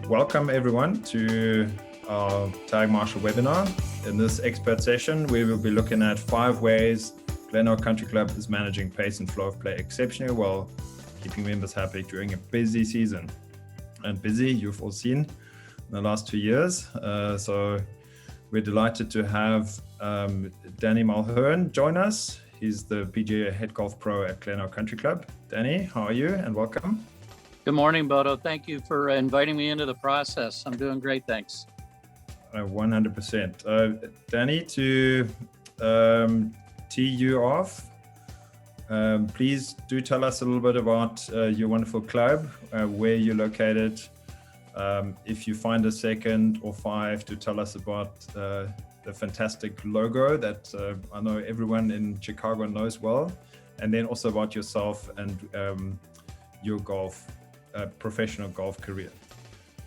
Welcome everyone to our Tagmarshal Webinar. In this expert session, we will be looking at 5 ways Glen Oak Country Club is managing pace and flow of play exceptionally well, keeping members happy during a busy season. And busy, you've all seen in the last 2 years. So we're delighted to have Danny Mulhearn join us. He's the PGA head golf pro at Glen Oak Country Club. Danny, how are you and welcome? Good morning, Bodo. Thank you for inviting me into the process. I'm doing great, thanks. 100%. Danny, to tee you off, please do tell us a little bit about your wonderful club, where you're located. If you find a second or 5 to tell us about the fantastic logo that I know everyone in Chicago knows well, and then also about yourself and your professional golf career.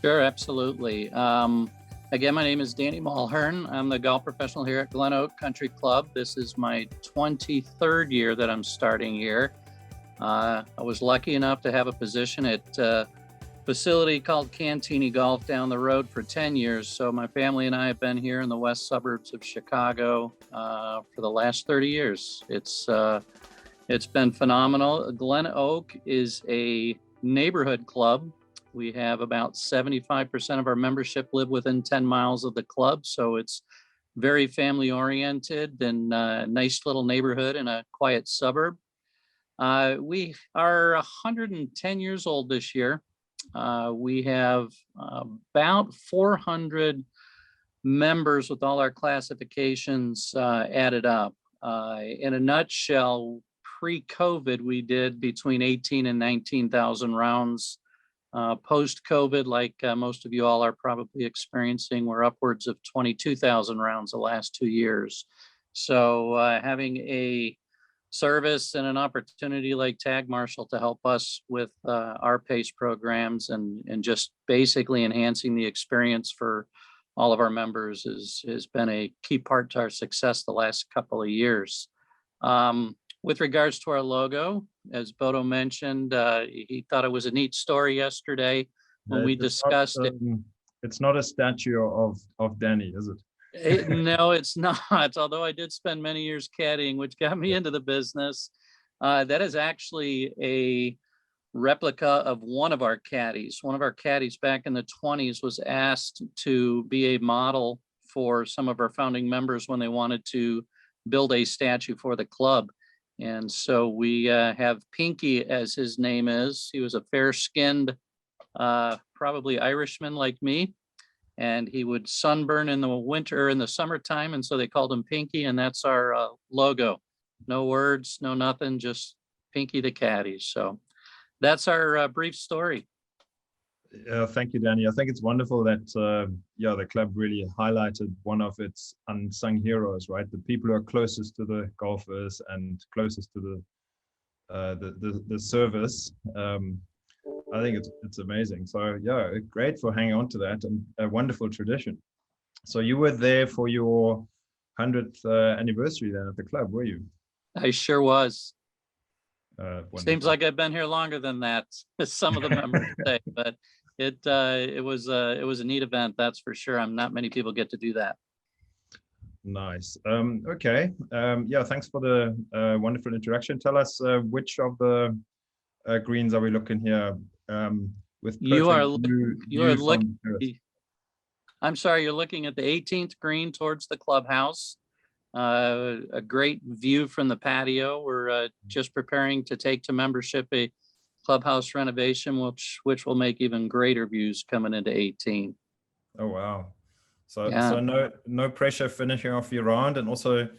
Sure, absolutely. Again, my name is Danny Mulhearn. I'm the golf professional here at Glen Oak Country Club. This is my 23rd year that I'm starting here. I was lucky enough to have a position at a facility called Cantini Golf down the road for 10 years. So my family and I have been here in the west suburbs of Chicago for the last 30 years. It's been phenomenal. Glen Oak is a neighborhood club. We have about 75% of our membership live within 10 miles of the club. So it's very family oriented and a nice little neighborhood in a quiet suburb. We are 110 years old this year. We have about 400 members with all our classifications added up. In a nutshell, pre-COVID, we did between 18 and 19,000 rounds. Post-COVID, like most of you all are probably experiencing, we're upwards of 22,000 rounds the last 2 years. So having a service and an opportunity like Tagmarshal to help us with our PACE programs and just basically enhancing the experience for all of our members has been a key part to our success the last couple of years. With regards to our logo, as Bodo mentioned, he thought it was a neat story yesterday when we discussed it. It's not a statue of Danny, is it? No, it's not. Although I did spend many years caddying, which got me into the business. That is actually a replica of one of our caddies. One of our caddies back in the 20s was asked to be a model for some of our founding members when they wanted to build a statue for the club. And so we have Pinky, as his name is. He was a fair-skinned, probably Irishman like me, and he would sunburn in the winter, in the summertime, and so they called him Pinky, and that's our logo. No words, no nothing, just Pinky the caddy. So that's our brief story. Thank you, Danny. I think it's wonderful that the club really highlighted one of its unsung heroes, right? The people who are closest to the golfers and closest to the service. I think it's amazing. So yeah, great for hanging on to that, and a wonderful tradition. So you were there for your 100th anniversary then at the club, were you? I sure was. Wonderful. Seems like I've been here longer than that, some of the members say, but it was a neat event, that's for sure. Not many people get to do that. Nice. Okay. Thanks for the wonderful introduction. Tell us which of the greens are we looking here? With you are looking. I'm sorry, you're looking at the 18th green towards the clubhouse. A great view from the patio. We're just preparing to take to membership a clubhouse renovation, which will make even greater views coming into 18. Oh wow! So no pressure finishing off your round, and also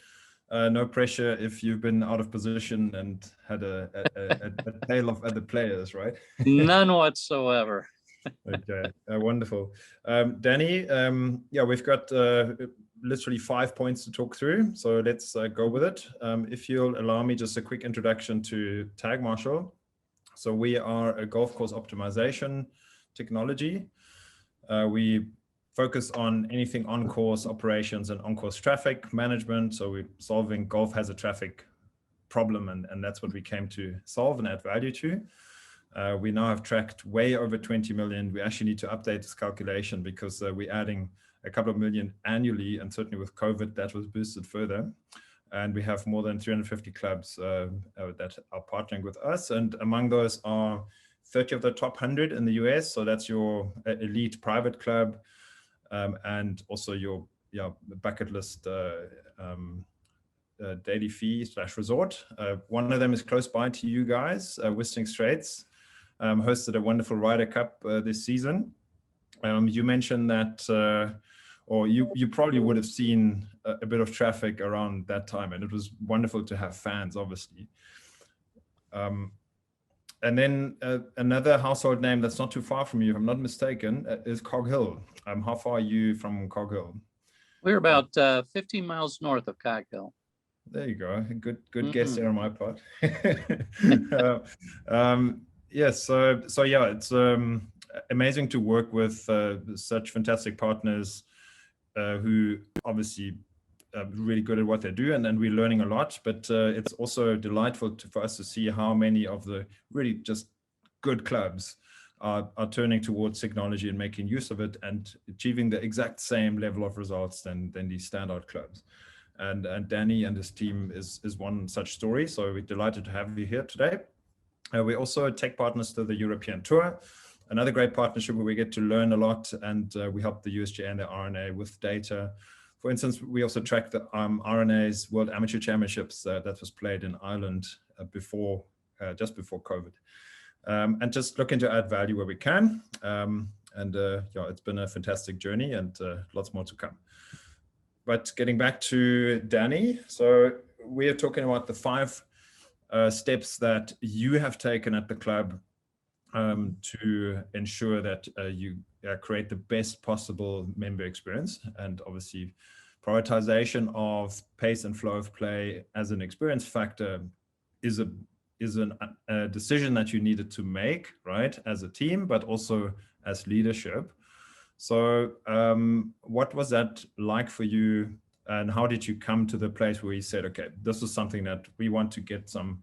no pressure if you've been out of position and had a tail of other players, right? None whatsoever. Okay, wonderful. Danny, we've got literally 5 points to talk through, so let's go with it. If you'll allow me just a quick introduction to Tagmarshal. So we are a golf course optimization technology. We focus on anything on-course operations and on-course traffic management. So we're solving golf hazard traffic problem, and that's what we came to solve and add value to. We now have tracked way over 20 million. We actually need to update this calculation because we're adding a couple of million annually, and certainly with COVID, that was boosted further. And we have more than 350 clubs that are partnering with us. And among those are 30 of the top 100 in the US. So that's your elite private club, and also your bucket list daily fee / resort. One of them is close by to you guys, Whistling Straits, hosted a wonderful Ryder Cup this season. You mentioned that, or you probably would have seen a bit of traffic around that time, and it was wonderful to have fans, obviously. And then another household name that's not too far from you, if I'm not mistaken, is Cog Hill. How far are you from Cog Hill? We're about 15 miles north of Cog Hill. There you go. Good guess there on my part. Yes, so yeah, it's amazing to work with such fantastic partners who obviously are really good at what they do, and we're learning a lot, but it's also delightful for us to see how many of the really just good clubs are turning towards technology and making use of it and achieving the exact same level of results than these standout clubs. And Danny and his team is one such story. So we're delighted to have you here today. We're also tech partners to the European Tour, another great partnership where we get to learn a lot, and we help the USGA and the RNA with data. For instance, we also track the RNA's World Amateur Championships that was played in Ireland just before COVID. And just looking to add value where we can. Yeah, it's been a fantastic journey, and lots more to come. But getting back to Danny, so we are talking about the 5 steps that you have taken at the club to ensure that you create the best possible member experience. And obviously, prioritization of pace and flow of play as an experience factor is a decision that you needed to make, right, as a team, but also as leadership. So what was that like for you, and how did you come to the place where you said, okay, this is something that we want to get some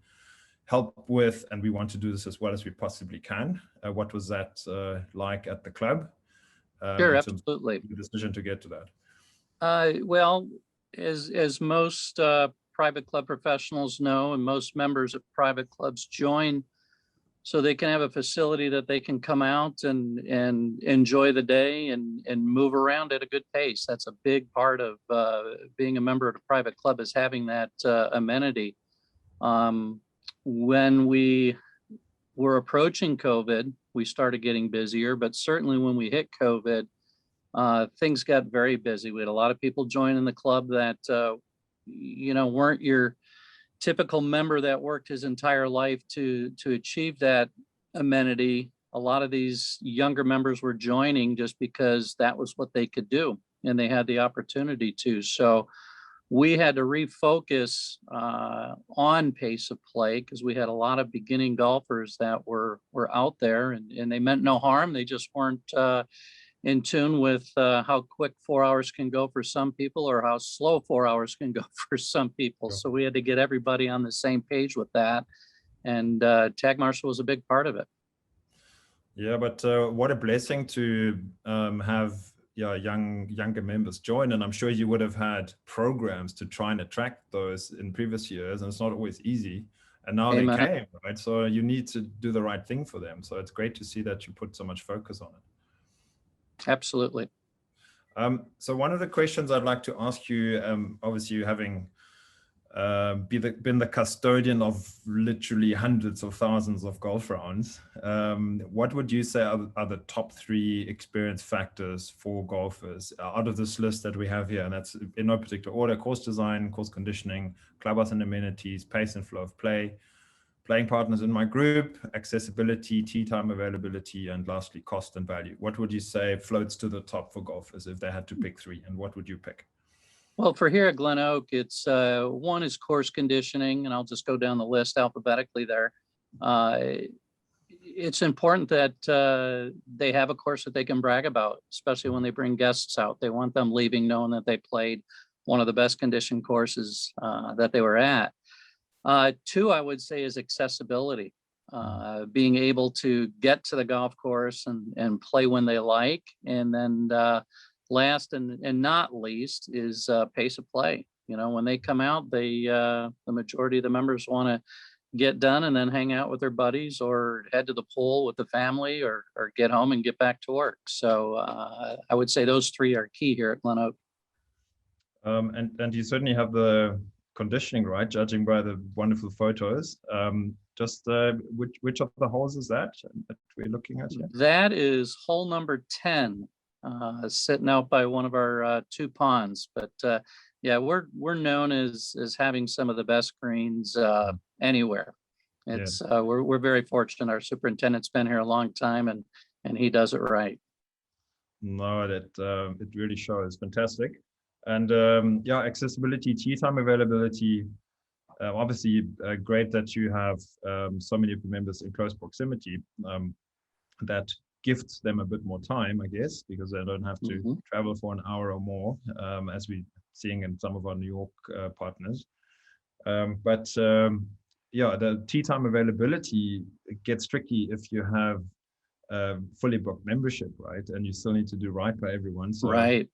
help with, and we want to do this as well as we possibly can? What was that like at the club? Sure, absolutely. The decision to get to that. Well, as most private club professionals know, and most members of private clubs join so they can have a facility that they can come out and enjoy the day and move around at a good pace. That's a big part of being a member of a private club, is having that amenity. When we were approaching COVID, we started getting busier, but certainly when we hit COVID, things got very busy. We had a lot of people joining the club that weren't your typical member that worked his entire life to achieve that amenity. A lot of these younger members were joining just because that was what they could do, and they had the opportunity to. So we had to refocus on pace of play, because we had a lot of beginning golfers that were out there, and they meant no harm. They just weren't in tune with how quick 4 hours can go for some people, or how slow 4 hours can go for some people. So we had to get everybody on the same page with that. And Tagmarshal was a big part of it. Yeah, but what a blessing to have younger members join. And I'm sure you would have had programs to try and attract those in previous years, and it's not always easy. And now Amen. They came, right? So you need to do the right thing for them. So it's great to see that you put so much focus on it. Absolutely. So one of the questions I'd like to ask you, obviously you having been the custodian of literally hundreds of thousands of golf rounds, what would you say are the top 3 experience factors for golfers out of this list that we have here? And that's in no particular order: course design, course conditioning, clubhouse and amenities, pace and flow of play, playing partners in my group, accessibility, tee time availability, and lastly, cost and value. What would you say floats to the top for golfers if they had to pick 3, and what would you pick? Well, for here at Glen Oak, it's one is course conditioning, and I'll just go down the list alphabetically there. It's important that they have a course that they can brag about, especially when they bring guests out. They want them leaving knowing that they played one of the best conditioned courses that they were at. 2, I would say, is accessibility. being able to get to the golf course and play when they like. And then last and not least is pace of play. You know, when they come out, the majority of the members want to get done and then hang out with their buddies or head to the pool with the family or get home and get back to work. So I would say those three are key here at Glen Oak. And you certainly have the conditioning, right? Judging by the wonderful photos. Which of the holes is that we're looking at here? That is hole number 10, sitting out by one of our 2 ponds. But yeah, we're known as having some of the best greens anywhere. It's we're very fortunate. Our superintendent's been here a long time, and he does it right. No, that it really shows. Fantastic. And yeah, accessibility, tee time availability. Obviously, great that you have so many of the members in close proximity. That gifts them a bit more time, I guess, because they don't have to travel for an hour or more, as we're seeing in some of our New York partners. Yeah, the tee time availability gets tricky if you have fully booked membership, right? And you still need to do right by everyone. So right.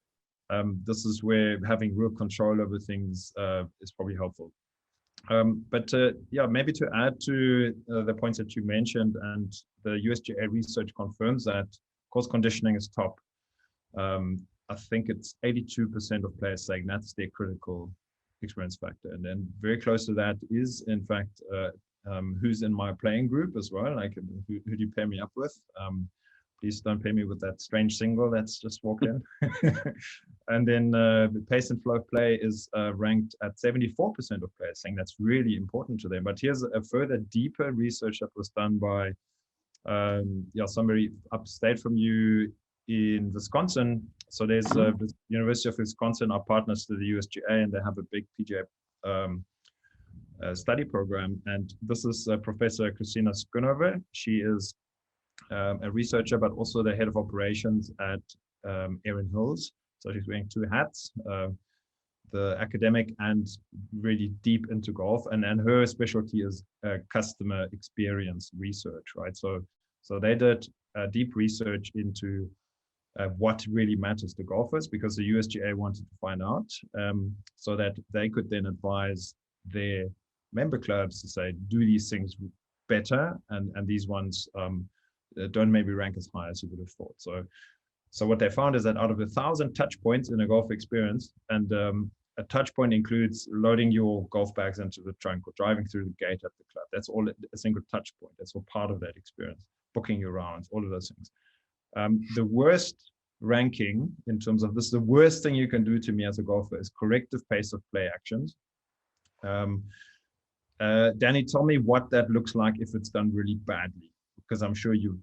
This is where having real control over things is probably helpful. Yeah, maybe to add to the points that you mentioned, and the USGA research confirms that course conditioning is top. I think it's 82% of players saying that's their critical experience factor. And then very close to that is, in fact, who's in my playing group as well. Like, who do you pair me up with? Please don't pair me with that strange single that's just walked in. And then the pace and flow of play is ranked at 74% of players, saying that's really important to them. But here's a further deeper research that was done by somebody upstate from you in Wisconsin. So there's the University of Wisconsin are partners to the USGA, and they have a big PGA study program. And this is Professor Christina Schoonover. She is a researcher, but also the head of operations at Erin Hills. So she's wearing 2 hats, the academic and really deep into golf. And her specialty is customer experience research, right? So they did deep research into what really matters to golfers, because the USGA wanted to find out so that they could then advise their member clubs to say, do these things better, and these ones don't maybe rank as high as you would have thought. So what they found is that out of 1,000 touch points in a golf experience, and a touch point includes loading your golf bags into the trunk or driving through the gate at the club. That's all a single touch point. That's all part of that experience. Booking your rounds, all of those things. The worst ranking in terms of this, the worst thing you can do to me as a golfer is corrective pace of play actions. Danny, tell me what that looks like if it's done really badly, because I'm sure you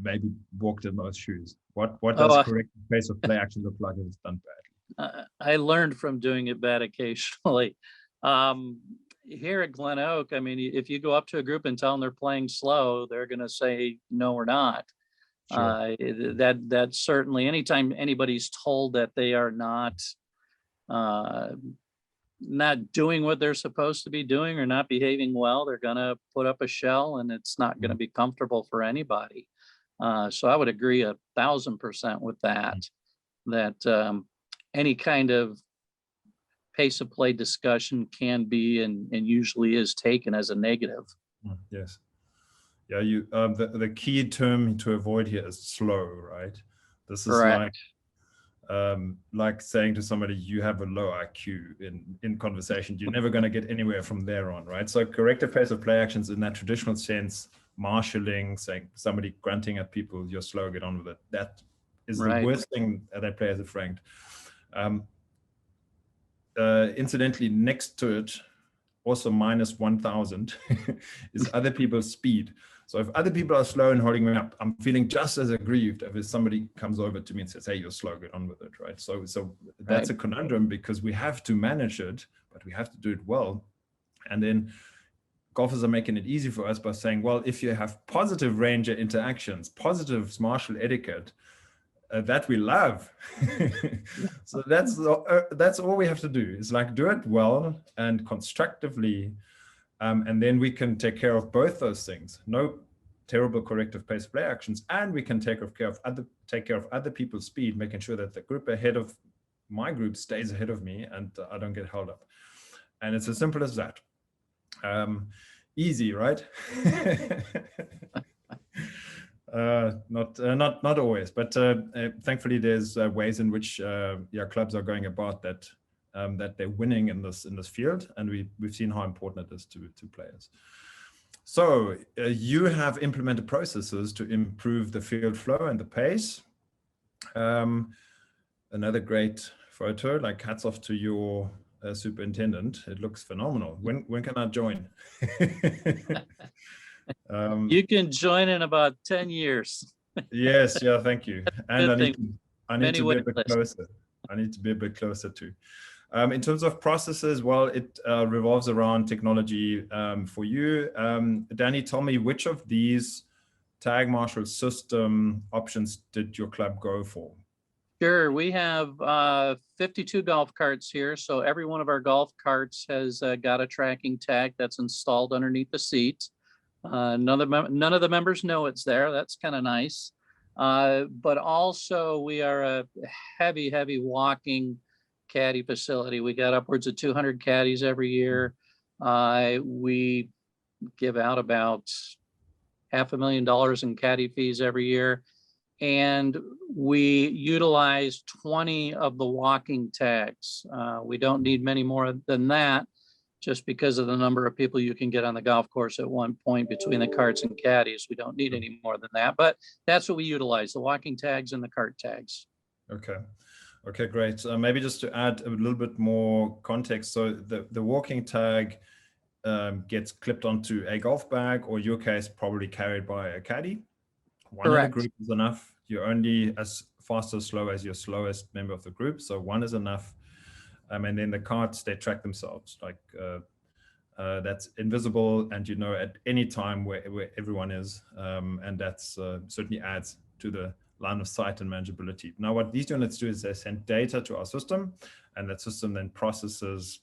maybe walked in those shoes. What does corrective pace of play action look like if it's done badly? I learned from doing it bad occasionally. Here at Glen Oak, I mean, if you go up to a group and tell them they're playing slow, they're going to say, no, we're not. Sure. That certainly, anytime anybody's told that they are not doing what they're supposed to be doing or not behaving well, they're going to put up a shell, and it's not going to be comfortable for anybody. So I would agree 1,000% with that, that any kind of pace of play discussion can be and usually is taken as a negative. Yes. Yeah, you the key term to avoid here is slow, right? This is like saying to somebody, you have a low IQ in conversation. You're never going to get anywhere from there on, right? So corrective pace of play actions in that traditional sense, marshalling, saying somebody grunting at people, you're slow, get on with it. That is the worst thing that players have ranked. Incidentally, next to it, also minus 1,000 is other people's speed. So if other people are slow and holding me up, I'm feeling just as aggrieved if somebody comes over to me and says, hey, you're slow, get on with it, right? So that's a conundrum, because we have to manage it, but we have to do it well. And then golfers are making it easy for us by saying, well, if you have positive ranger interactions, positive martial etiquette, that we love. So that's all we have to do, is like do it well and constructively And then we can take care of both those things. No terrible corrective pace of play actions, and we can take care of other people's speed, making sure that the group ahead of my group stays ahead of me and I don't get held up. And it's as simple as that. Easy, right? Not always, but thankfully there's ways in which clubs are going about that, that they're winning in this field, and we've seen how important it is to players. So you have implemented processes to improve the field flow and the pace. Another great photo, like hats off to your superintendent. It looks phenomenal. When can I join? You can join in about 10 years. Yes, yeah, thank you. And I need to be a bit list. closer. I need to be a bit closer too. In terms of processes, well, it revolves around technology for you. Danny, tell me, which of these Tagmarshal system options did your club go for? Sure, we have 52 golf carts here. So every one of our golf carts has got a tracking tag that's installed underneath the seat. None of the members know it's there. That's kind of nice. But also we are a heavy walking caddy facility. We got upwards of 200 caddies every year. We give out about $500,000 in caddy fees every year. And we utilize 20 of the walking tags. We don't need many more than that, just because of the number of people you can get on the golf course at one point between the carts and caddies. We don't need any more than that, but that's what we utilize, the walking tags and the cart tags. Okay, great. Maybe just to add a little bit more context. So the walking tag gets clipped onto a golf bag, or in your case, probably carried by a caddy. One in the group is enough. You're only as fast or slow as your slowest member of the group. So one is enough. And then the carts, they track themselves. Like that's invisible, and you know at any time where everyone is. And that's certainly adds to the line of sight and manageability. Now, what these units do is they send data to our system, and that system then processes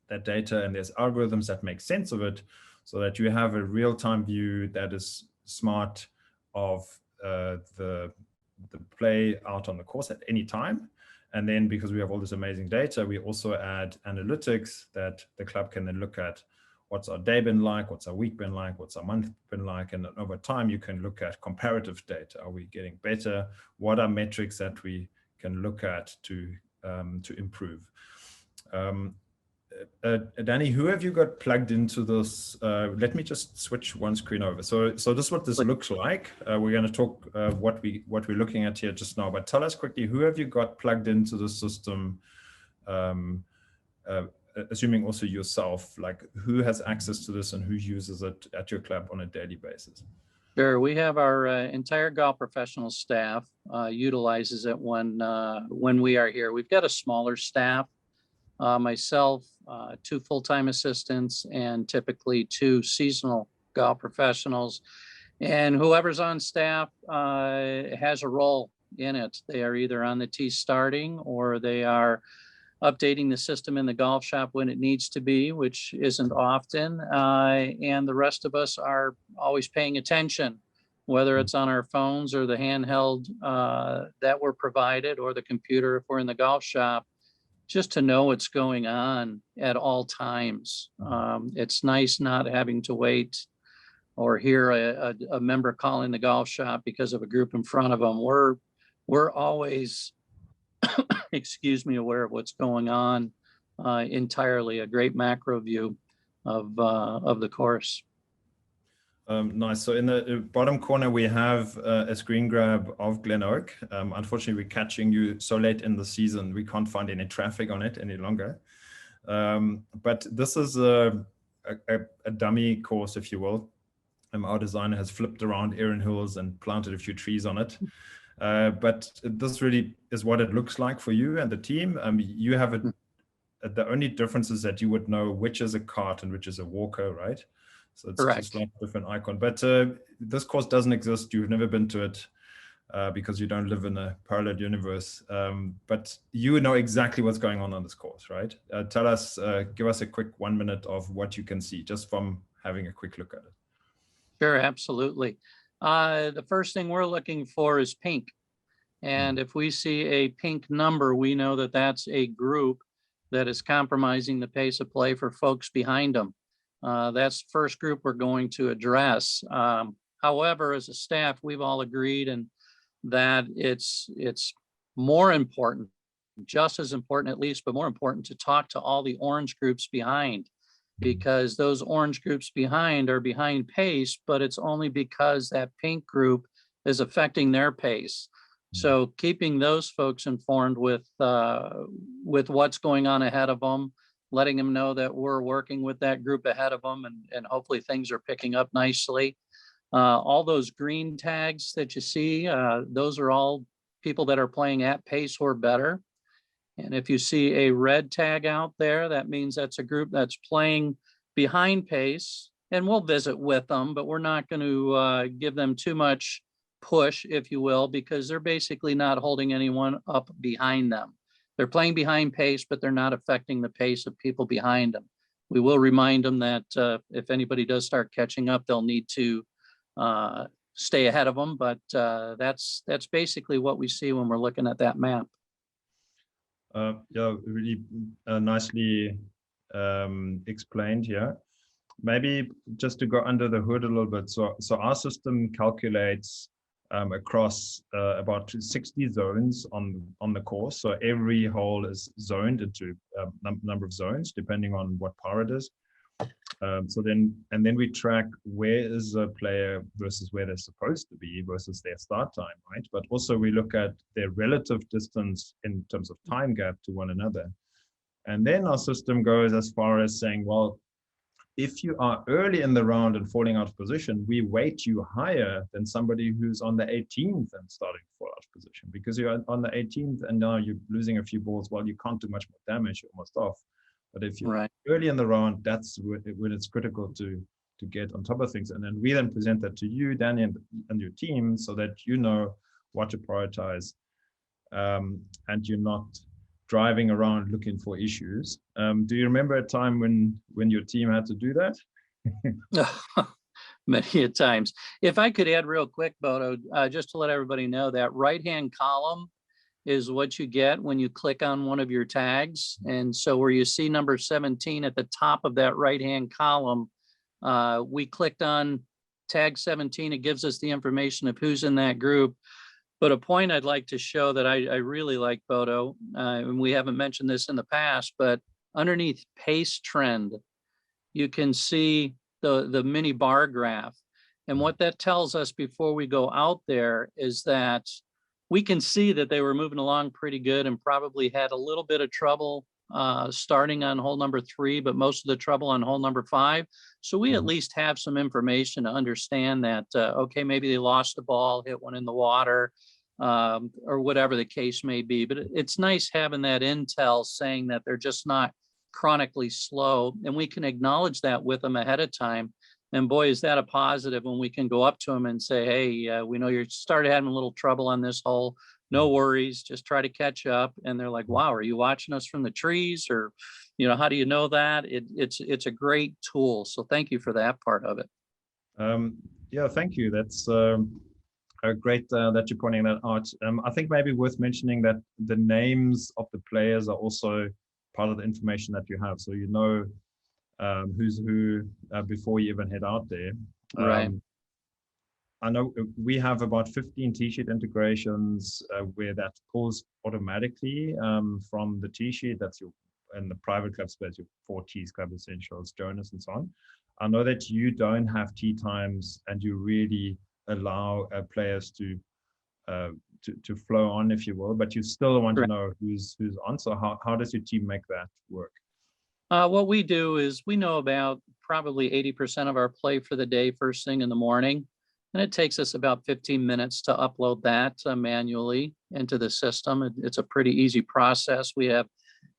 that data, and there's algorithms that make sense of it, so that you have a real-time view that is smart of the play out on the course at any time. And then because we have all this amazing data, we also add analytics that the club can then look at. What's our day been like? What's our week been like? What's our month been like? And over time, you can look at comparative data. Are we getting better? What are metrics that we can look at to improve? Danny, who have you got plugged into this? Let me just switch one screen over. So this is what this looks like. We're going to talk what we're looking at here just now. But tell us quickly, who have you got plugged into the system? Assuming also yourself, like who has access to this and who uses it at your club on a daily basis? Sure, we have our entire golf professional staff utilizes it when we are here. We've got a smaller staff. Myself, 2 full-time assistants, and typically 2 seasonal golf professionals. And whoever's on staff has a role in it. They are either on the tee starting, or they are updating the system in the golf shop when it needs to be, which isn't often. And the rest of us are always paying attention, whether it's on our phones or the handheld that we're provided, or the computer if we're in the golf shop, just to know what's going on at all times. It's nice not having to wait or hear a member calling the golf shop because of a group in front of them. We're always, excuse me, aware of what's going on entirely. A great macro view of the course. Nice. So in the bottom corner, we have a screen grab of Glen Oak. Unfortunately, we're catching you so late in the season, we can't find any traffic on it any longer. But this is a dummy course, if you will. Our designer has flipped around Erin Hills and planted a few trees on it. But this really is what it looks like for you and the team. You have the only difference is that you would know which is a cart and which is a walker, right? So it's just like a different icon. But this course doesn't exist. You've never been to it. because you don't live in a parallel universe. But you know exactly what's going on this course, right? Tell us, give us a quick 1 minute of what you can see just from having a quick look at it. Sure, absolutely. The first thing we're looking for is pink. And if we see a pink number, we know that that's a group that is compromising the pace of play for folks behind them. That's the first group we're going to address. However, as a staff, we've all agreed and that it's more important, just as important at least, but more important to talk to all the orange groups behind, because those orange groups behind are behind pace, but it's only because that pink group is affecting their pace. So keeping those folks informed with what's going on ahead of them, letting them know that we're working with that group ahead of them, and hopefully things are picking up nicely. All those green tags that you see, those are all people that are playing at pace or better. And if you see a red tag out there, that means that's a group that's playing behind pace, and we'll visit with them, but we're not going to give them too much push, if you will, because they're basically not holding anyone up behind them. They're playing behind pace, but they're not affecting the pace of people behind them. We will remind them that if anybody does start catching up, they'll need to stay ahead of them, but that's basically what we see when we're looking at that map. Yeah, really nicely explained here. Maybe just to go under the hood a little bit. So our system calculates across about 60 zones on the course. So every hole is zoned into a number of zones, depending on what par it is. So then we track where is a player versus where they're supposed to be versus their start time, right? But also we look at their relative distance in terms of time gap to one another. And then our system goes as far as saying, well, if you are early in the round and falling out of position, we weight you higher than somebody who's on the 18th and starting to fall out of position, because you're on the 18th and now you're losing a few balls. Well, you can't do much more damage, you're almost off. But if you're early in the round, that's when it's critical to get on top of things. And then we then present that to you, Danny, and your team, so that you know what to prioritize, and you're not driving around looking for issues. Do you remember a time when your team had to do that? Many a times. If I could add real quick, Bodo, just to let everybody know, that right-hand column is what you get when you click on one of your tags. And so where you see number 17 at the top of that right-hand column, we clicked on tag 17. It gives us the information of who's in that group. But a point I'd like to show that I really like, Bodo, and we haven't mentioned this in the past, but underneath pace trend, you can see the mini bar graph. And what that tells us before we go out there is that we can see that they were moving along pretty good and probably had a little bit of trouble starting on hole number 3, but most of the trouble on hole number 5. So we at least have some information to understand that, okay, maybe they lost the ball, hit one in the water, or whatever the case may be. But it's nice having that intel saying that they're just not chronically slow, and we can acknowledge that with them ahead of time. And boy, is that a positive when we can go up to them and say, hey, we know you started having a little trouble on this hole. No worries, just try to catch up. And they're like, wow, are you watching us from the trees? Or, how do you know that? It's a great tool. So thank you for that part of it. Yeah, thank you. That's great that you're pointing that out. I think maybe worth mentioning that the names of the players are also part of the information that you have. So you know who's who before you even head out there. Right. I know we have about 15 T-sheet integrations where that pulls automatically from the T-sheet. That's your, in the private club space, your 4 T's, Club Essentials, Jonas, and so on. I know that you don't have tee times and you really allow players to flow on, if you will, but you still want to know who's on. So how does your team make that work? What we do is we know about probably 80% of our play for the day first thing in the morning. And it takes us about 15 minutes to upload that manually into the system. It's a pretty easy process. We have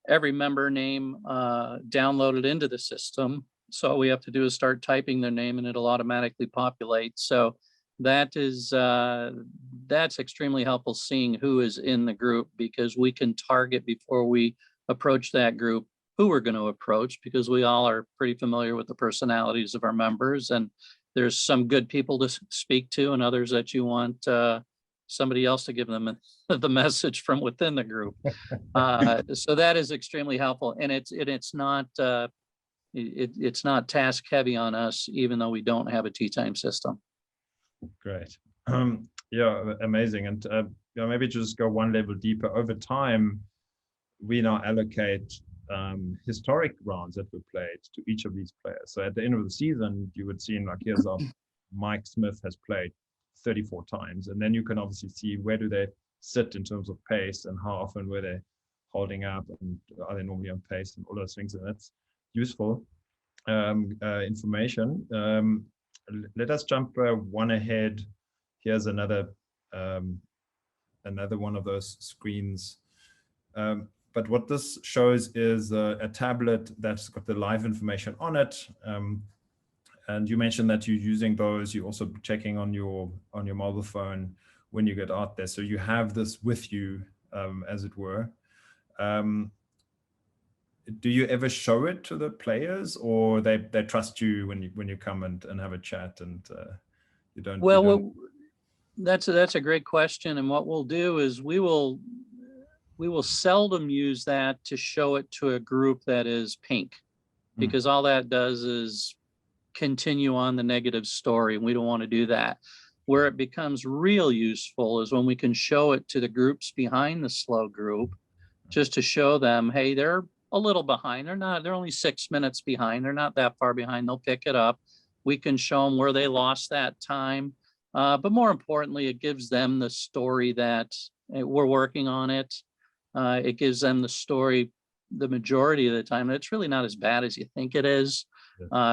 every member name downloaded into the system. So all we have to do is start typing their name and it'll automatically populate. So that is that's extremely helpful, seeing who is in the group, because we can target before we approach that group who we're going to approach, because we all are pretty familiar with the personalities of our members, and there's some good people to speak to and others that you want somebody else to give them the message from within the group. So that is extremely helpful, and it's not task heavy on us, even though we don't have a tea time system. Great. Yeah, amazing. And maybe just go one level deeper. Over time, we now allocate historic rounds that were played to each of these players. So at the end of the season, you would see, like, here's our Mike Smith has played 34 times. And then you can obviously see where do they sit in terms of pace, and how often were they holding up, and are they normally on pace, and all those things. And that's useful information. Let us jump one ahead. Here's another one of those screens. But what this shows is a tablet that's got the live information on it. And you mentioned that you're using those. You're also checking on your mobile phone when you get out there. So you have this with you, as it were. Do you ever show it to the players, or they trust you when you come and have a chat, and you don't? Well, that's a great question. And what we'll do is we will seldom use that to show it to a group that is pink, because all that does is continue on the negative story, and we don't want to do that. Where it becomes real useful is when we can show it to the groups behind the slow group, just to show them, hey, they're a little behind. They're only 6 minutes behind. They're not that far behind. They'll pick it up. We can show them where they lost that time. But more importantly, it gives them the story that we're working on it. It gives them the story the majority of the time. It's really not as bad as you think it is.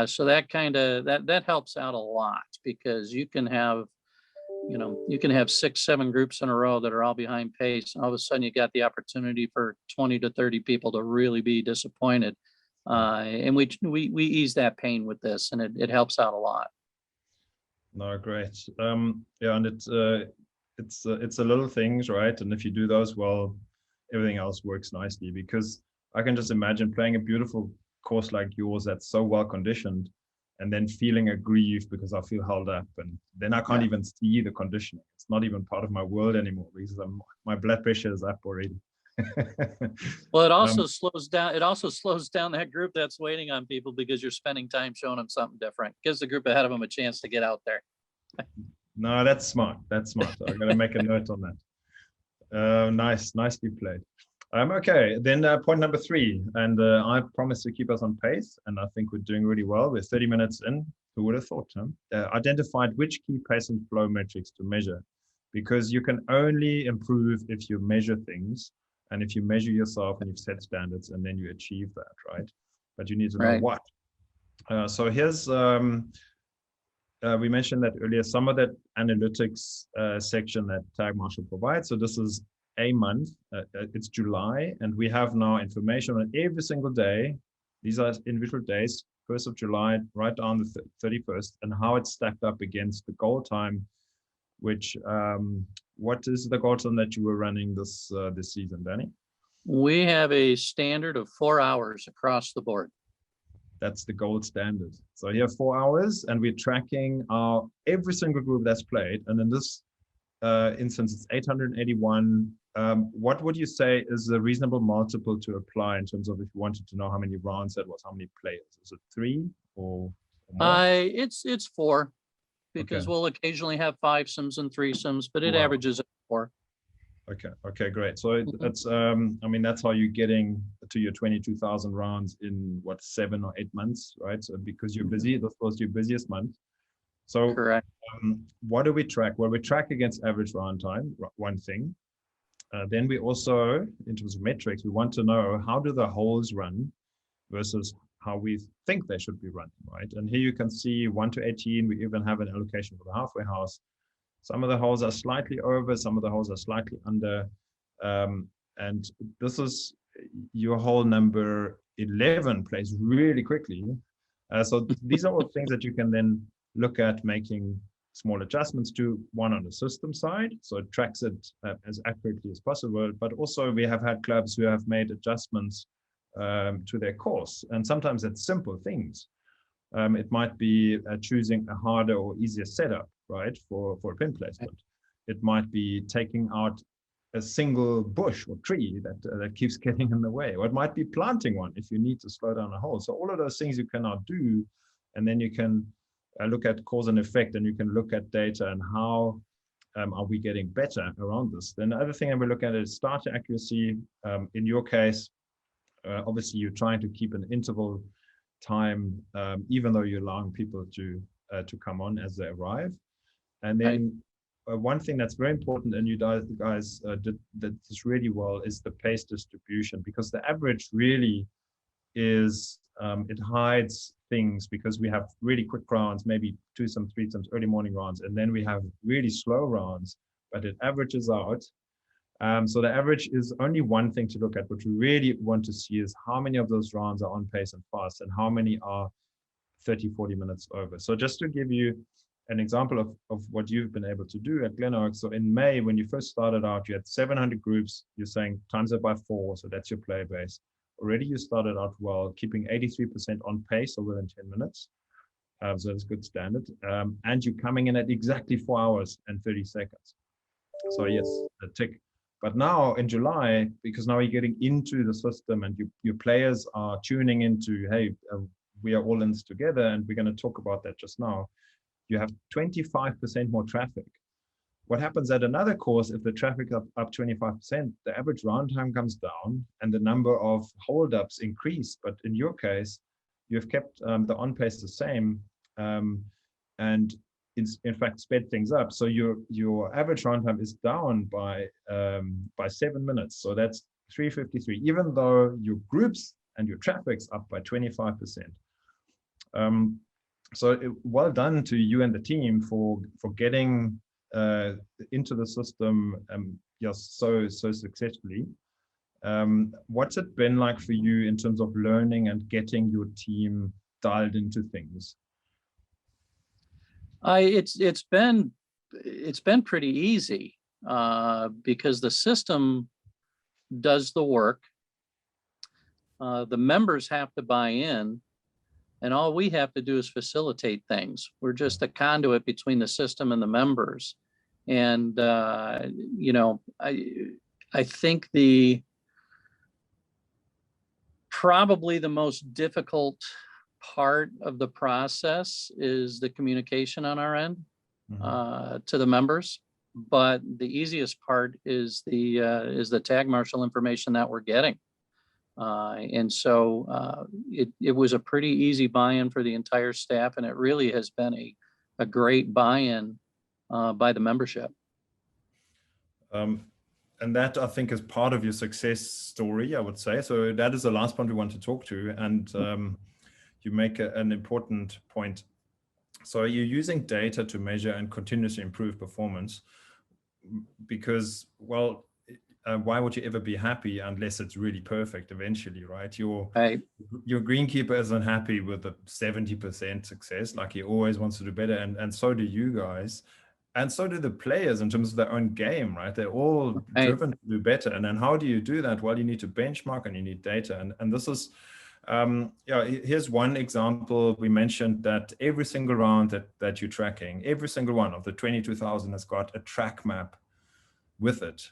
So that that helps out a lot, because you can have 6, 7 groups in a row that are all behind pace, and all of a sudden you got the opportunity for 20 to 30 people to really be disappointed. And we ease that pain with this, and it helps out a lot. No, great. Yeah, and it's the little things, right? And if you do those well, everything else works nicely, because I can just imagine playing a beautiful course like yours that's so well conditioned, and then feeling aggrieved because I feel held up, and then I can't even see the conditioning. It's not even part of my world anymore, because my blood pressure is up already. Well, it also slows down. It also slows down that group that's waiting on people, because you're spending time showing them something different. Gives the group ahead of them a chance to get out there. No, that's smart. That's smart. I'm going to make a note on that. Nicely played. Okay, then point number 3, and I promise to keep us on pace, and I think we're doing really well. We're 30 minutes in. Who would have thought? Identified which key pace and flow metrics to measure, because you can only improve if you measure things, and if you measure yourself and you've set standards, and then you achieve that, right? But you need to know what. So here's, we mentioned that earlier, some of that analytics section that Tagmarshal provides. So this is a month, it's July, and we have now information on every single day. These are individual days, 1st of July, right down the 31st, and how it's stacked up against the goal time, which, what is the goal time that you were running this season, Danny? We have a standard of 4 hours across the board. That's the gold standard. So here 4 hours, and we're tracking every single group that's played. And in this instance, it's 881. What would you say is a reasonable multiple to apply in terms of if you wanted to know how many rounds that was, how many players? Is it 3 or more? It's 4, because we'll occasionally have 5-somes and 3-somes, but it averages at 4. Okay, great. So that's, I mean, that's how you're getting to your 22,000 rounds in what, 7 or 8 months, right? So because you're busy, this was your busiest month. So correct. What do we track? Well, we track against average round time, one thing. Then we also, in terms of metrics, we want to know how do the holes run versus how we think they should be running, right? And here you can see 1 to 18, we even have an allocation for the halfway house. Some of the holes are slightly over, some of the holes are slightly under. And this is your hole number 11 plays really quickly. So these are all things that you can then look at making small adjustments to one on the system side, so it tracks it as accurately as possible. But also we have had clubs who have made adjustments to their course, and sometimes it's simple things. It might be choosing a harder or easier setup, right, for a pin placement. It might be taking out a single bush or tree that keeps getting in the way, or it might be planting one if you need to slow down a hole. So all of those things you cannot do, and then you can look at cause and effect, and you can look at data and how are we getting better around this. Then the other thing that we look at is starter accuracy. In your case, obviously you're trying to keep an interval time, even though you're allowing people to come on as they arrive. And then one thing that's very important, and you guys did this really well, is the pace distribution, because the average really is, it hides things, because we have really quick rounds, maybe twosome, threesomes, early morning rounds, and then we have really slow rounds, but it averages out. So the average is only one thing to look at. What we really want to see is how many of those rounds are on pace and fast, and how many are 30, 40 minutes over. So just to give you an example of what you've been able to do at Glen Oak. So in May, when you first started out, you had 700 groups. You're saying times it by 4, so that's your player base. Already you started out well, keeping 83% on pace or within 10 minutes. So that's good standard. And you're coming in at exactly 4 hours and 30 seconds. So yes, a tick. But now in July, because now you're getting into the system and your players are tuning into, hey, we are all in this together, and we're going to talk about that just now. You have 25% more traffic. What happens at another course, if the traffic up 25%, the average round time comes down and the number of holdups increase. But in your case, you've kept the on pace the same, and it's in fact sped things up. So your average round time is down by 7 minutes. So that's 3:53, even though your groups and your traffic's up by 25%. So well done to you and the team for getting into the system just so successfully. What's it been like for you in terms of learning and getting your team dialed into things? It's been pretty easy because the system does the work. The members have to buy in, and all we have to do is facilitate things. We're just a conduit between the system and the members. And you know, I think probably the most difficult part of the process is the communication on our end to the members, but the easiest part is the Tagmarshal information that we're getting, and so it was a pretty easy buy-in for the entire staff, and it really has been a great buy-in by the membership. And that, I think, is part of your success story, I would say. So that is the last point we want to talk to. And you make an important point. So you're using data to measure and continuously improve performance, because, well, why would you ever be happy unless it's really perfect eventually, right? Your greenkeeper isn't happy with the 70% success. Like, he always wants to do better. And so do you guys. And so do the players in terms of their own game, right? They're all driven to do better. And then how do you do that? Well, you need to benchmark and you need data. And this is, here's one example. We mentioned that every single round that you're tracking, every single one of the 22,000 has got a track map with it.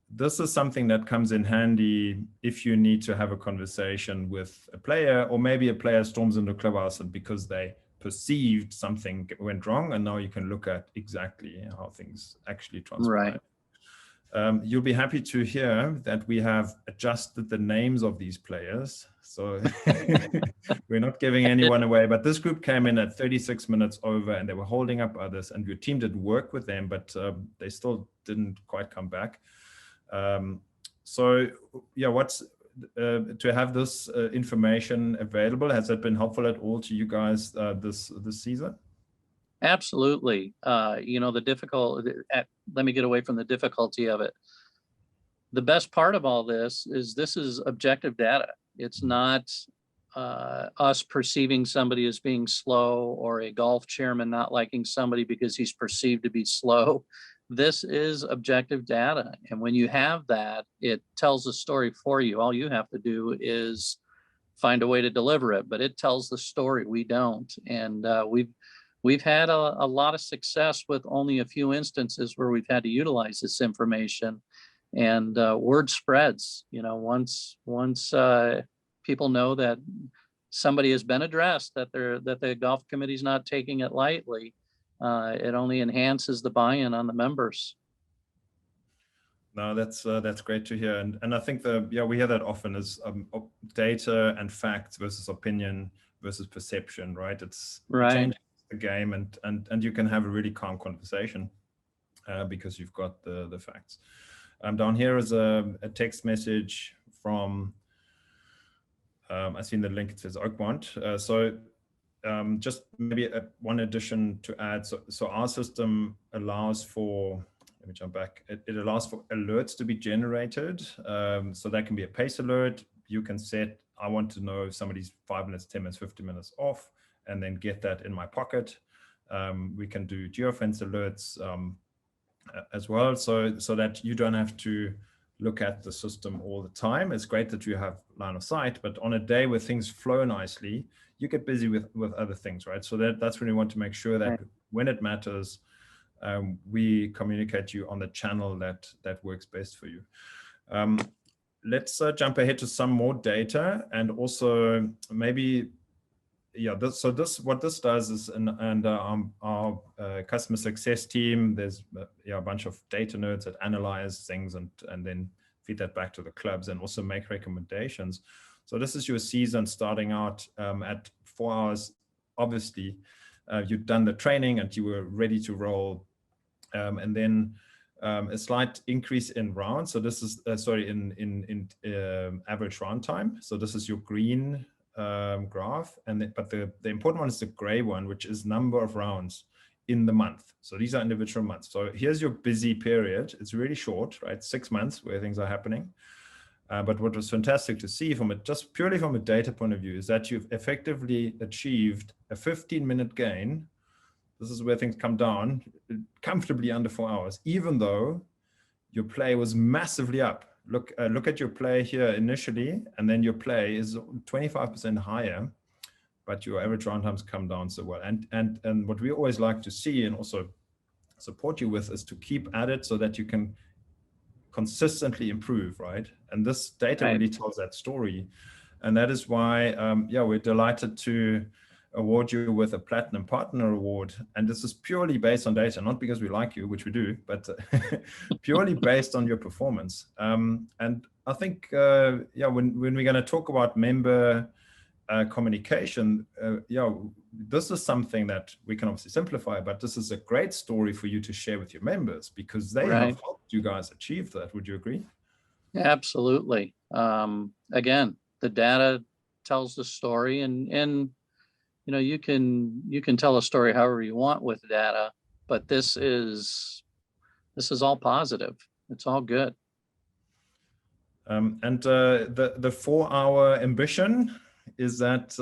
This is something that comes in handy if you need to have a conversation with a player, or maybe a player storms into the clubhouse and because they perceived something went wrong, and now you can look at exactly how things actually transpire. Right. You'll be happy to hear that we have adjusted the names of these players. So we're not giving anyone away, but this group came in at 36 minutes over and they were holding up others, and your team did work with them, but they still didn't quite come back. So yeah, to have this information available, has it been helpful at all to you guys this season? Absolutely. You know, let me get away from the difficulty of it. The best part of all this is objective data. It's not us perceiving somebody as being slow, or a golf chairman not liking somebody because he's perceived to be slow. This is objective data. And when you have that, it tells a story for you. All you have to do is find a way to deliver it, but it tells the story. We don't. And we've had a lot of success with only a few instances where we've had to utilize this information, and word spreads. You know, once people know that somebody has been addressed, that the golf committee's not taking it lightly, it only enhances the buy-in on the members. No, that's great to hear, and I think we hear that often is data and facts versus opinion versus perception, right? It changes the game, and you can have a really calm conversation because you've got the facts. Down here is a text message from I've seen the link. It says Oakmont. Just maybe one addition to add. So our system allows for, let me jump back. It allows for alerts to be generated. So that can be a pace alert. You can set, I want to know if somebody's 5 minutes, 10 minutes, 50 minutes off, and then get that in my pocket. We can do geofence alerts as well, so that you don't have to look at the system all the time. It's great that you have line of sight, but on a day where things flow nicely, you get busy with other things, right? So that's when you want to make sure that when it matters, we communicate you on the channel that works best for you. Let's jump ahead to some more data, and also maybe, what this does is, and our customer success team, there's a bunch of data nerds that analyze things and then feed that back to the clubs and also make recommendations. So this is your season starting out at 4 hours. Obviously, you've done the training and you were ready to roll, and then a slight increase in rounds. So this is in average round time. So this is your green graph, but the important one is the gray one, which is number of rounds in the month. So these are individual months. So here's your busy period. It's really short, right? 6 months where things are happening. But what was fantastic to see just purely from a data point of view is that you've effectively achieved a 15-minute gain. This is where things come down comfortably under 4 hours, even though your play was massively up. Look at your play here initially, and then your play is 25% higher, but your average round times come down so well. And what we always like to see and also support you with is to keep at it so that you can consistently improve, right? And this data really tells that story. And that is why, we're delighted to award you with a Platinum Partner Award. And this is purely based on data, not because we like you, which we do, but purely based on your performance. And I think, when we're going to talk about member communication, this is something that we can obviously simplify, but this is a great story for you to share with your members because they have helped you guys achieve that. Would you agree? Absolutely. Again, the data tells the story, and you can tell a story however you want with data, but this is all positive. It's all good. And the 4-hour ambition, is that,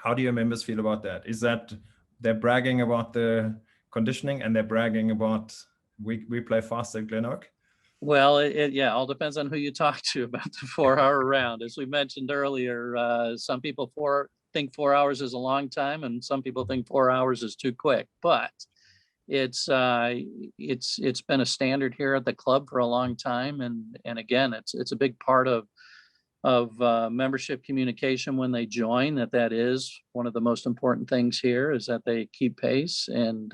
how do your members feel about that? Is that they're bragging about the conditioning and they're bragging about we play fast at Glen Oak? Well, it all depends on who you talk to about the 4-hour round. As we mentioned earlier, some people think 4 hours is a long time, and some people think 4 hours is too quick. But it's been a standard here at the club for a long time, and again, it's a big part of membership communication when they join. That is one of the most important things here, is that they keep pace, and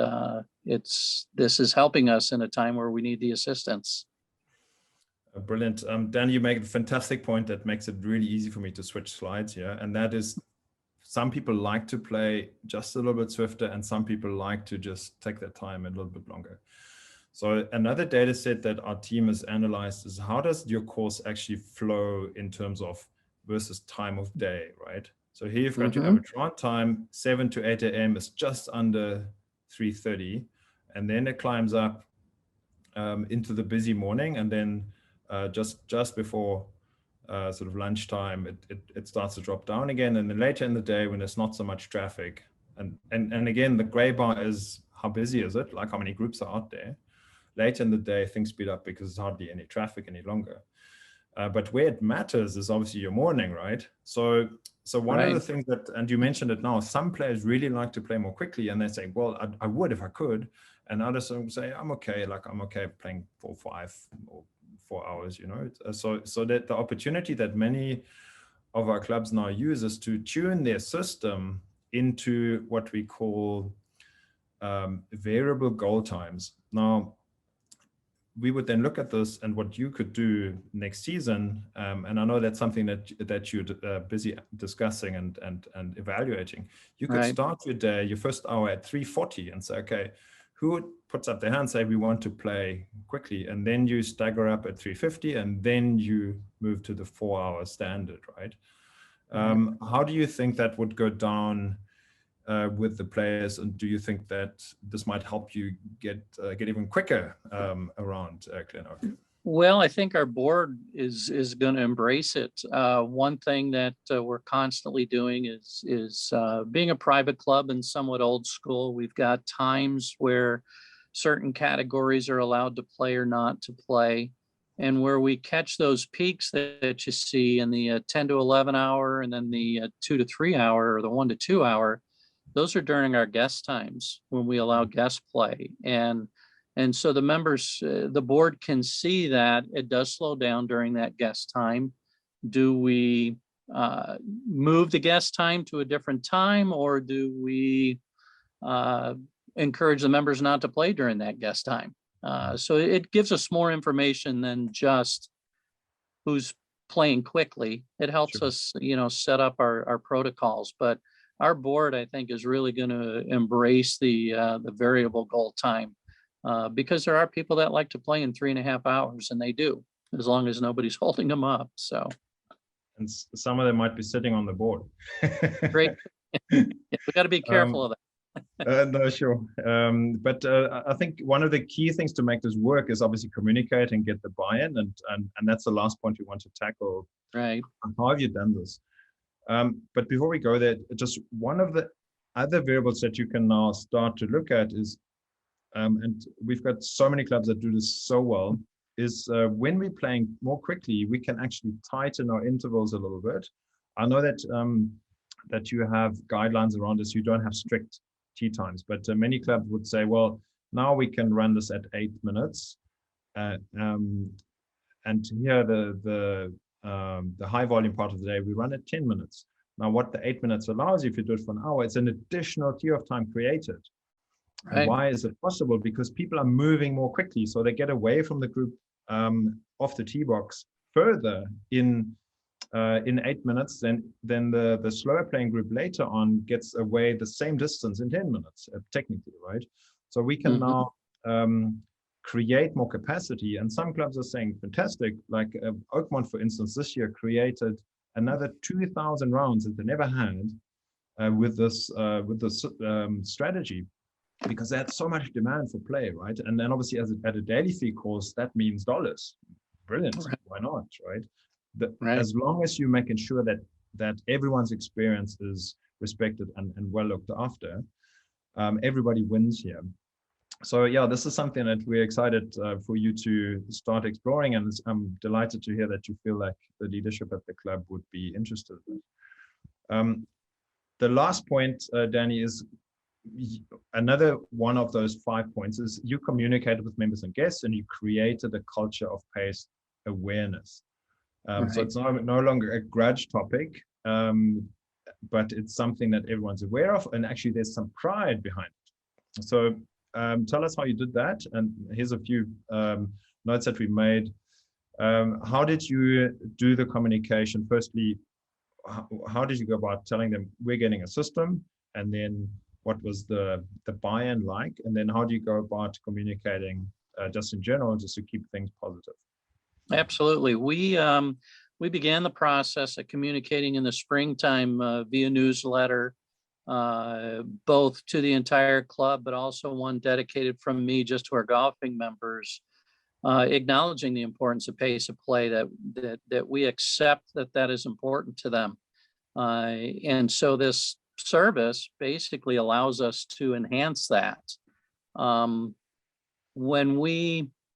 this is helping us in a time where we need the assistance. Brilliant. Dan, you make a fantastic point that makes it really easy for me to switch slides here. And that is, some people like to play just a little bit swifter, and some people like to just take their time a little bit longer. So another data set that our team has analyzed is, how does your course actually flow in terms of versus time of day, right? So here you've got your average round time, 7 to 8 a.m. is just under 3:30. And then it climbs up into the busy morning, and then just before sort of lunchtime, it starts to drop down again. And then later in the day, when there's not so much traffic, and again, the gray bar is how busy is it, like how many groups are out there. Later in the day, things speed up because there's hardly any traffic any longer. But where it matters is obviously your morning, right? So one of the things that, and you mentioned it now, some players really like to play more quickly, and they say, well, I would if I could. And others say, I'm okay, I'm okay playing for 5 or 4 hours, you know? So that the opportunity that many of our clubs now use is to tune their system into what we call variable goal times. Now, we would then look at this and what you could do next season. And I know that's something that you're busy discussing and evaluating. You could start your day, your first hour at 3:40 and say, okay, who puts up their hand, say we want to play quickly, and then you stagger up at 3:50 and then you move to the 4-hour standard, right? How do you think that would go down with the players, and do you think that this might help you get even quicker around Glen Oak? Well, I think our board is going to embrace it. One thing that we're constantly doing is being a private club and somewhat old school. We've got times where certain categories are allowed to play or not to play, and where we catch those peaks that you see in the 10 to 11 hour, and then the 2 to 3 hour, or the 1 to 2 hour. Those are during our guest times when we allow guest play. And so the members, the board can see that it does slow down during that guest time. Do we move the guest time to a different time, or do we encourage the members not to play during that guest time? So it gives us more information than just who's playing quickly. It helps us, set up our protocols. But our board, I think, is really going to embrace the variable goal time because there are people that like to play in 3.5 hours, and they do, as long as nobody's holding them up. So, and some of them might be sitting on the board. Great. Yeah, we got to be careful of that. No, sure. But I think one of the key things to make this work is obviously communicate and get the buy-in, and that's the last point we want to tackle. Right. How have you done this? But before we go there, just one of the other variables that you can now start to look at is, and we've got so many clubs that do this so well, is when we're playing more quickly, we can actually tighten our intervals a little bit. I know that that you have guidelines around this. You don't have strict tee times, but many clubs would say, well, now we can run this at 8 minutes. And here the high volume part of the day, we run at 10 minutes. Now, what the 8 minutes allows you, if you do it for an hour, it's an additional tier of time created. Right. And why is it possible? Because people are moving more quickly. So they get away from the group off the tee box further in 8 minutes, then the slower playing group later on gets away the same distance in 10 minutes, technically, right? So we can now create more capacity, and some clubs are saying fantastic, like Oakmont, for instance, this year created another 2,000 rounds that they never had with this strategy, because they had so much demand for play, right? And then obviously at a daily fee course, that means dollars. Brilliant, right. Why not, right? Right. As long as you're making sure that everyone's experience is respected and well looked after, everybody wins here. So yeah, this is something that we're excited for you to start exploring, and I'm delighted to hear that you feel like the leadership at the club would be interested in. The last point, Danny, is another one of those 5 points is you communicated with members and guests, and you created a culture of pace awareness. Right. So it's no longer a grudge topic, but it's something that everyone's aware of, and actually there's some pride behind it. So tell us how you did that, and here's a few notes that we made. How did you do the communication? Firstly, how did you go about telling them we're getting a system, and then what was the buy-in like, and then how do you go about communicating just in general, just to keep things positive? Absolutely. We began the process of communicating in the springtime via newsletter, both to the entire club, but also one dedicated from me just to our golfing members, acknowledging the importance of pace of play, that we accept that is important to them. And so this service basically allows us to enhance that.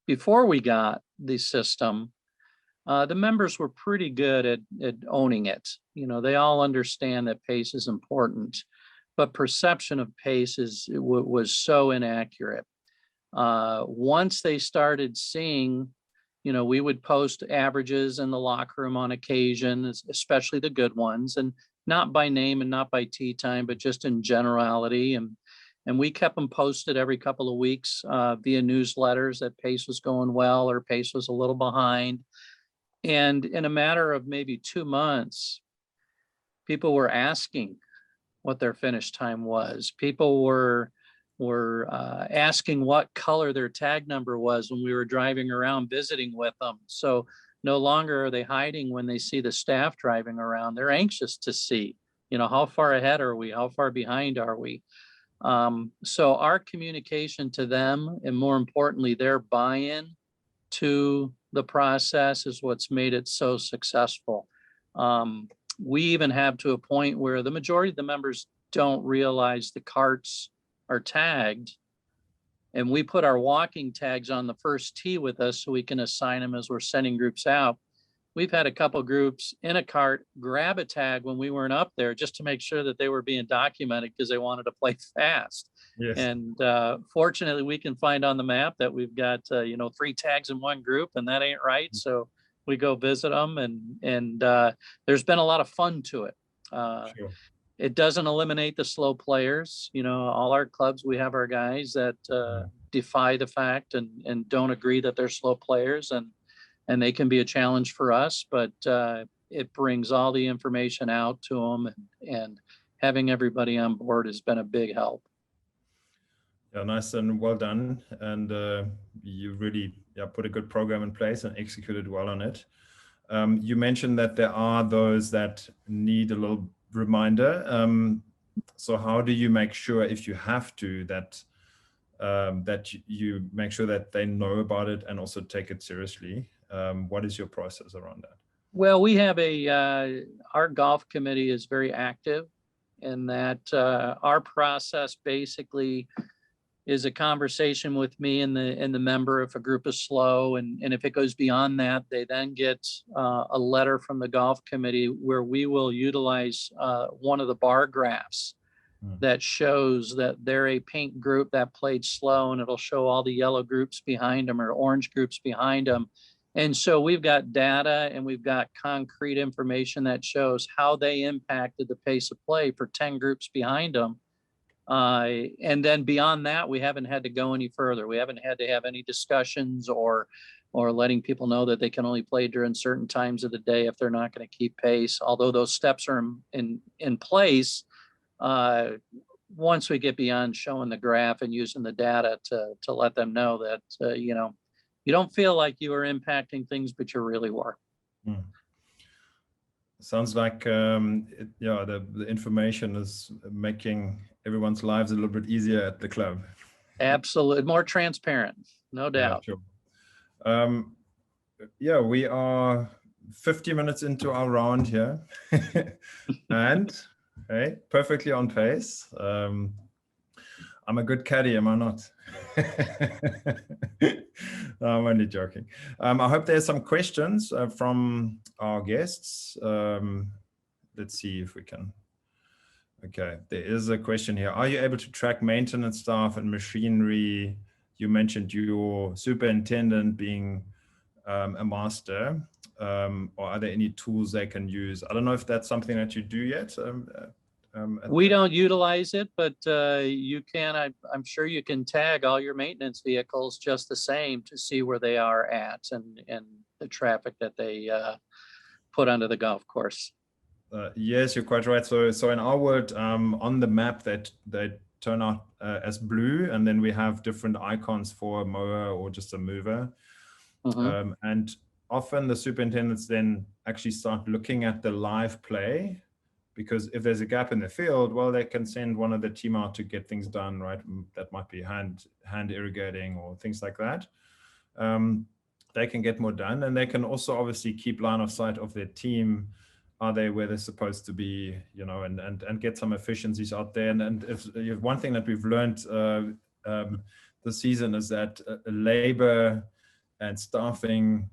Before we got the system, the members were pretty good at owning it. They all understand that pace is important, but perception of pace was so inaccurate. Once they started seeing, we would post averages in the locker room on occasion, especially the good ones, and not by name and not by tee time, but just in generality. And we kept them posted every couple of weeks via newsletters that pace was going well or pace was a little behind. And in a matter of maybe 2 months, people were asking what their finish time was. People were asking what color their tag number was when we were driving around visiting with them. So no longer are they hiding when they see the staff driving around. They're anxious to see, how far ahead are we? How far behind are we? So our communication to them, and more importantly, their buy-in to the process, is what's made it so successful. We even have to a point where the majority of the members don't realize the carts are tagged, and we put our walking tags on the first tee with us so we can assign them as we're sending groups out. We've had a couple groups in a cart grab a tag when we weren't up there just to make sure that they were being documented because they wanted to play fast. Yes. And fortunately, we can find on the map that we've got 3 tags in one group, and that ain't right. So we go visit them, and there's been a lot of fun to it. Sure. It doesn't eliminate the slow players. All our clubs, we have our guys that defy the fact and don't agree that they're slow players, and they can be a challenge for us, but it brings all the information out to them, and having everybody on board has been a big help. Yeah, nice and well done. And you really put a good program in place and executed well on it. You mentioned that there are those that need a little reminder. So how do you make sure, if you have to, that you make sure that they know about it and also take it seriously? What is your process around that? Well, we have our golf committee is very active in that our process basically is a conversation with me and the member if a group is slow. And if it goes beyond that, they then get a letter from the golf committee where we will utilize one of the bar graphs that shows that they're a pink group that played slow, and it'll show all the yellow groups behind them or orange groups behind them. And so we've got data and we've got concrete information that shows how they impacted the pace of play for 10 groups behind them. And then beyond that, we haven't had to go any further. We haven't had to have any discussions or letting people know that they can only play during certain times of the day if they're not going to keep pace. Although those steps are in place, once we get beyond showing the graph and using the data to let them know that, you don't feel like you are impacting things, but you really were. Sounds like the information is making everyone's lives a little bit easier at the club. Absolutely, more transparent, no doubt. Yeah, sure. We are 50 minutes into our round here, and perfectly on pace. I'm a good caddy, am I not? No, I'm only joking. I hope there's some questions from our guests. Let's see if we can. Okay, there is a question here. Are you able to track maintenance staff and machinery? You mentioned your superintendent being a master. Or are there any tools they can use? I don't know if that's something that you do yet. We don't utilize it, but you can. I'm sure you can tag all your maintenance vehicles just the same to see where they are at and the traffic that they put onto the golf course. Yes, you're quite right. So in our world, on the map that they turn out as blue, and then we have different icons for a mower or just a mover. And often the superintendents then actually start looking at the live play, because if there's a gap in the field, well, they can send one of the team out to get things done, right? That might be hand irrigating or things like that. they can get more done, and they can also obviously keep line of sight of their team. Are they where they're supposed to be, you know, and get some efficiencies out there. And if one thing that we've learned this season is that labor and staffing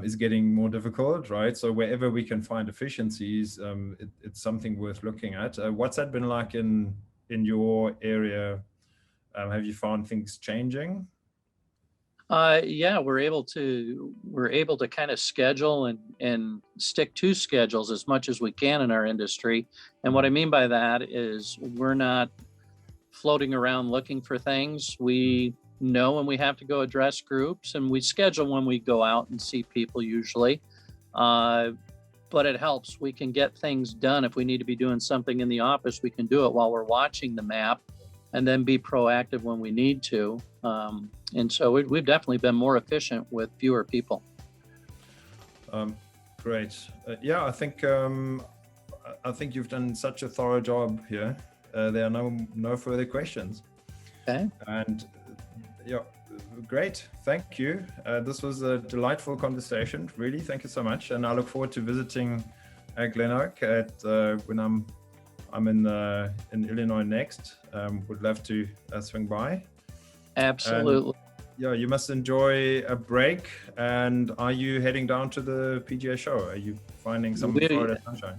is getting more difficult, right? So wherever we can find efficiencies, it's something worth looking at. What's that been like in your area? Have you found things changing? Yeah, we're able to kind of schedule and stick to schedules as much as we can in our industry. And what I mean by that is we're not floating around looking for things. We know when we have to go address groups, and we schedule when we go out and see people usually. But it helps. We can get things done. If we need to be doing something in the office, we can do it while we're watching the map, and then be proactive when we need to. And so we've definitely been more efficient with fewer people. Great. Yeah, I think you've done such a thorough job here. There are no further questions. Okay. And yeah, great. Thank you. This was a delightful conversation. Really, thank you so much. And I look forward to visiting Glen Oak when I'm in Illinois next. Would love to swing by. Absolutely. Yeah, you must enjoy a break. And are you heading down to the PGA show? Are you finding some Florida sunshine?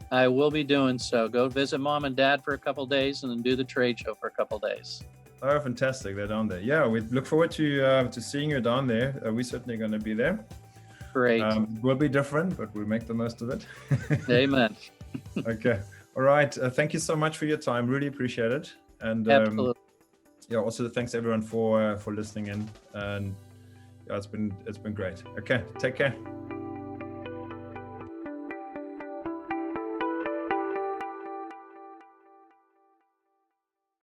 I will be doing so. Go visit mom and dad for a couple of days, and then do the trade show for a couple of days. Oh, fantastic! They're down there. Yeah, we look forward to seeing you down there. We're certainly going to be there. Great. We'll be different, but we'll make the most of it. Amen. Okay. All right. Thank you so much for your time. Really appreciate it. And Absolutely. yeah, also thanks everyone for listening in. And yeah, it's been great. Okay. Take care.